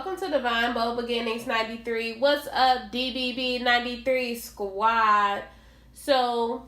Welcome to Divine Bold Beginnings 93. What's up, DBB 93 squad? So,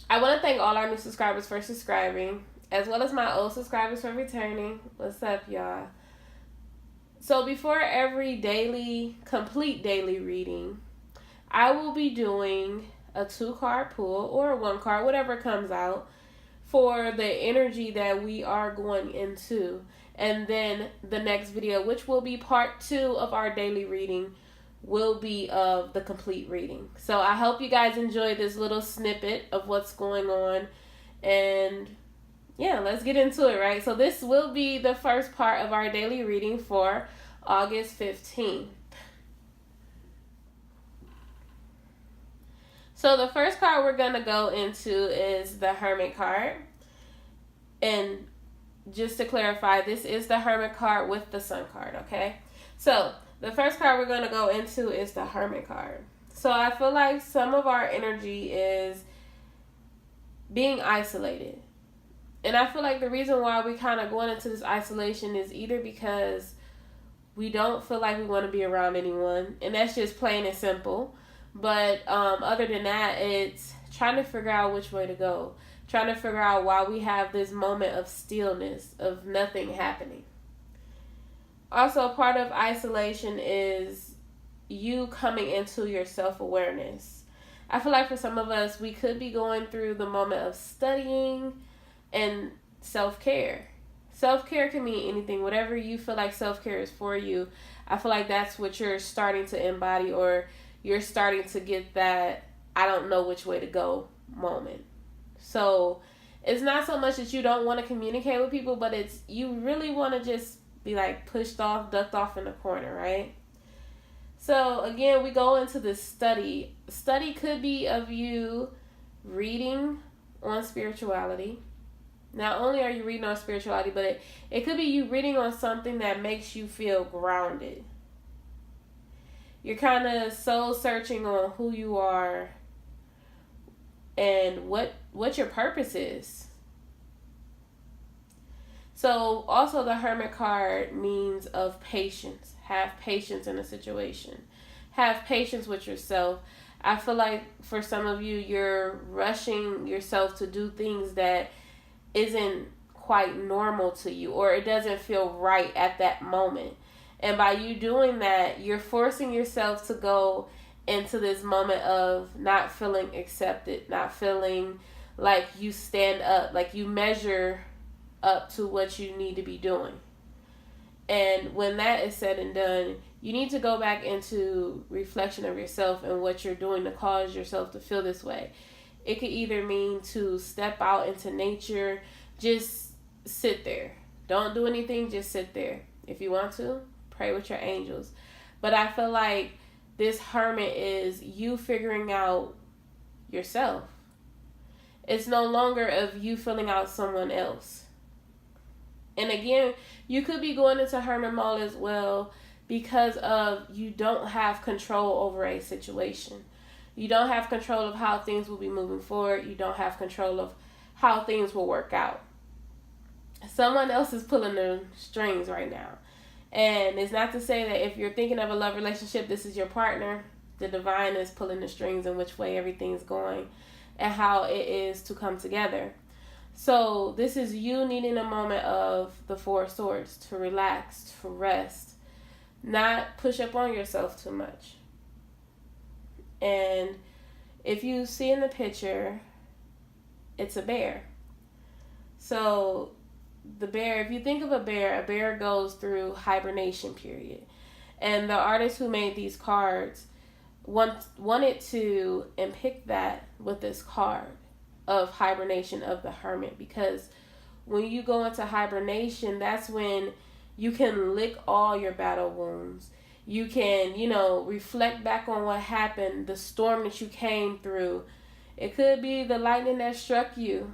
I want to thank all our new subscribers for subscribing, as well as my old subscribers for returning. What's up, y'all? So, before every complete daily reading, I will be doing a 2-card pull or a 1 card, whatever comes out, for the energy that we are going into. And then the next video, which will be part 2 of our daily reading, will be of the complete reading. So I hope you guys enjoy this little snippet of what's going on. And yeah, let's get into it, right? So this will be the first part of our daily reading for August 15th. So the first card we're going to go into is the Hermit card. And just to clarify, this is the Hermit card with the Sun card, okay? So the first card we're going to go into is the Hermit card. So I feel like some of our energy is being isolated. And I feel like the reason why we kind of going into this isolation is either because we don't feel like we want to be around anyone. And that's just plain and simple. But other than that, it's trying to figure out which way to go. Trying to figure out why we have this moment of stillness, of nothing happening. Also, part of isolation is you coming into your self-awareness. I feel like for some of us, we could be going through the moment of studying and self-care. Self-care can mean anything. Whatever you feel like self-care is for you, I feel like that's what you're starting to embody, or you're starting to get that I don't know which way to go moment. So it's not so much that you don't want to communicate with people, but it's you really want to just be like pushed off, ducked off in the corner, right? So again, we go into this study. Study could be of you reading on spirituality. Not only are you reading on spirituality, but it could be you reading on something that makes you feel grounded. You're kind of soul searching on who you are and what your purpose is. So also the Hermit card means of patience. Have patience in a situation. Have patience with yourself. I feel like for some of you, you're rushing yourself to do things that isn't quite normal to you, or it doesn't feel right at that moment. And by you doing that, you're forcing yourself to go into this moment of not feeling accepted, not feeling like you stand up, like you measure up to what you need to be doing. And when that is said and done, you need to go back into reflection of yourself and what you're doing to cause yourself to feel this way. It could either mean to step out into nature, just sit there. Don't do anything, just sit there. If you want to, pray with your angels. But I feel like this Hermit is you figuring out yourself. It's no longer of you filling out someone else. And again, you could be going into Hermit mode as well because of you don't have control over a situation. You don't have control of how things will be moving forward. You don't have control of how things will work out. Someone else is pulling the strings right now. And it's not to say that if you're thinking of a love relationship, this is your partner. The divine is pulling the strings in which way everything's going and how it is to come together. So this is you needing a moment of the 4 of Swords to relax, to rest, not push up on yourself too much. And if you see in the picture, it's a bear. So the bear, if you think of a bear goes through hibernation period. And the artist who made these cards wanted to pick that with this card of hibernation of the Hermit, because when you go into hibernation, that's when you can lick all your battle wounds. You can, reflect back on what happened, the storm that you came through. It could be the lightning that struck you.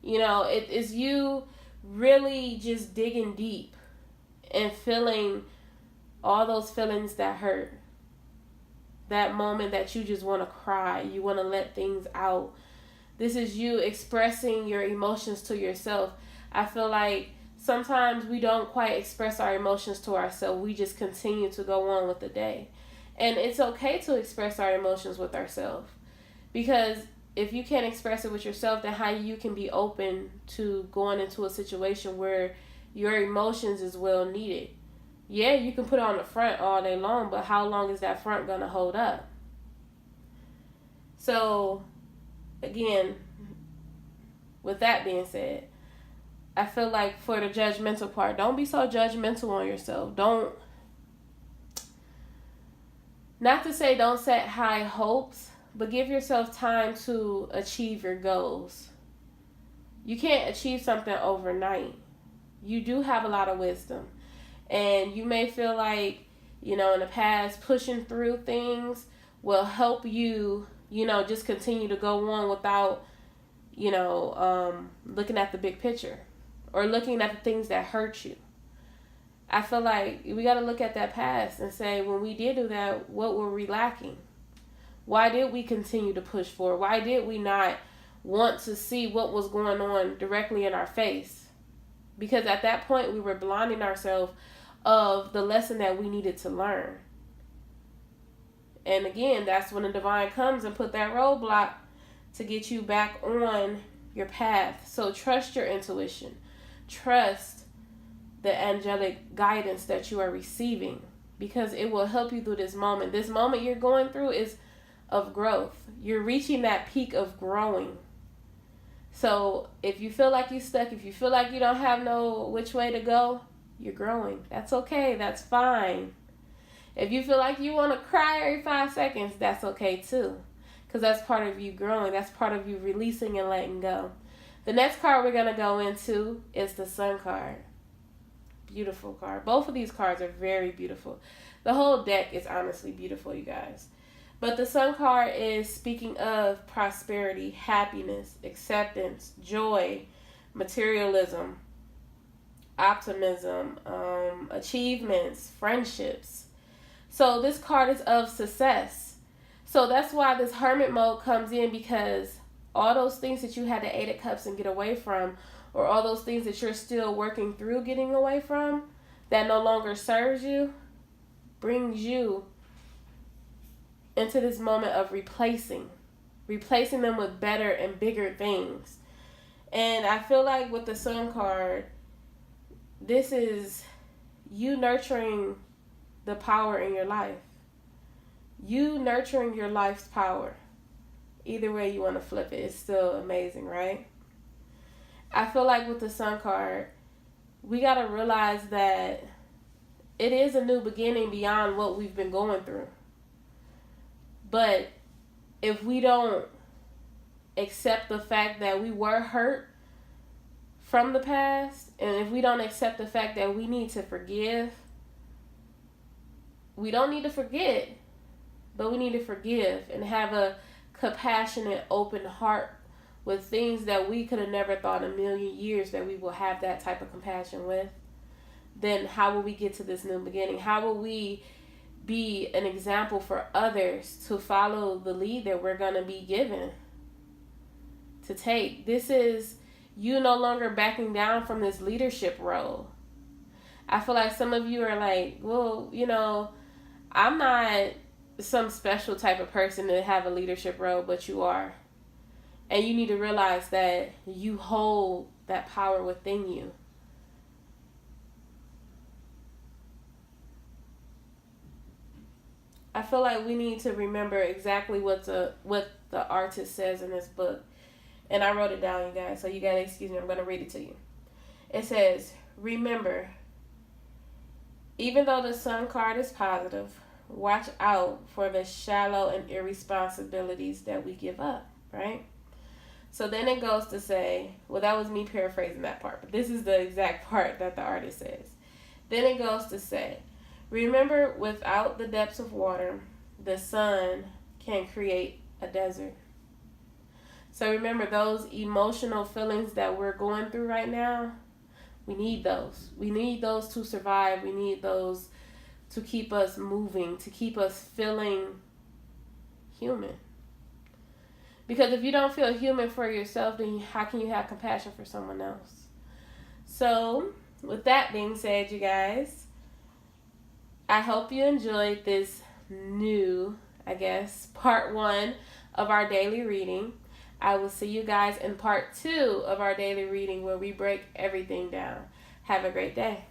It is you really just digging deep and feeling all those feelings that hurt. That moment that you just want to cry. You want to let things out. This is you expressing your emotions to yourself. I feel like sometimes we don't quite express our emotions to ourselves. We just continue to go on with the day. And it's okay to express our emotions with ourselves. Because if you can't express it with yourself, then how you can be open to going into a situation where your emotions is well needed. Yeah, you can put it on the front all day long, but how long is that front going to hold up? So, again, with that being said, I feel like for the judgmental part, don't be so judgmental on yourself. Not to say don't set high hopes, but give yourself time to achieve your goals. You can't achieve something overnight. You do have a lot of wisdom. And you may feel like, in the past, pushing through things will help you, just continue to go on without, looking at the big picture or looking at the things that hurt you. I feel like we got to look at that past and say, when we did do that, what were we lacking? Why did we continue to push forward? Why did we not want to see what was going on directly in our face? Because at that point, we were blinding ourselves of the lesson that we needed to learn. And again, that's when the divine comes and put that roadblock to get you back on your path. So trust your intuition. Trust the angelic guidance that you are receiving, because it will help you through this moment. This moment you're going through is of growth. You're reaching that peak of growing. So if you feel like you're stuck, if you feel like you don't have no which way to go, you're growing. That's okay. That's fine. If you feel like you want to cry every 5 seconds, that's okay too. Because that's part of you growing. That's part of you releasing and letting go. The next card we're going to go into is the Sun card. Beautiful card. Both of these cards are very beautiful. The whole deck is honestly beautiful, you guys. But the Sun card is speaking of prosperity, happiness, acceptance, joy, materialism, optimism, achievements, friendships. So this card is of success. So that's why this Hermit mode comes in, because all those things that you had the Eight of Cups and get away from, or all those things that you're still working through getting away from, that no longer serves you, brings you into this moment of replacing them with better and bigger things. And I feel like with the Sun card, this is you nurturing the power in your life. You nurturing your life's power. Either way you want to flip it, it's still amazing, right? I feel like with the Sun card, we got to realize that it is a new beginning beyond what we've been going through. But if we don't accept the fact that we were hurt from the past, and if we don't accept the fact that we need to forgive, we don't need to forget, but we need to forgive and have a compassionate, open heart with things that we could have never thought in a million years that we will have that type of compassion with. Then how will we get to this new beginning? How will we be an example for others to follow the lead that we're going to be given to take? This is you no longer backing down from this leadership role. I feel like some of you are like, well, I'm not some special type of person to have a leadership role, but you are. And you need to realize that you hold that power within you. I feel like we need to remember exactly what the artist says in this book. And I wrote it down, you guys, so you gotta excuse me, I'm gonna read it to you. It says, remember, even though the Sun card is positive, watch out for the shallow and irresponsibilities that we give up, right? So then it goes to say, well, that was me paraphrasing that part, but this is the exact part that the artist says. Then it goes to say, remember, without the depths of water, the sun can create a desert. So remember, those emotional feelings that we're going through right now, we need those. We need those to survive. We need those to keep us moving, to keep us feeling human. Because if you don't feel human for yourself, then how can you have compassion for someone else? So with that being said, you guys, I hope you enjoyed this new, I guess, part 1 of our daily reading. I will see you guys in part 2 of our daily reading where we break everything down. Have a great day.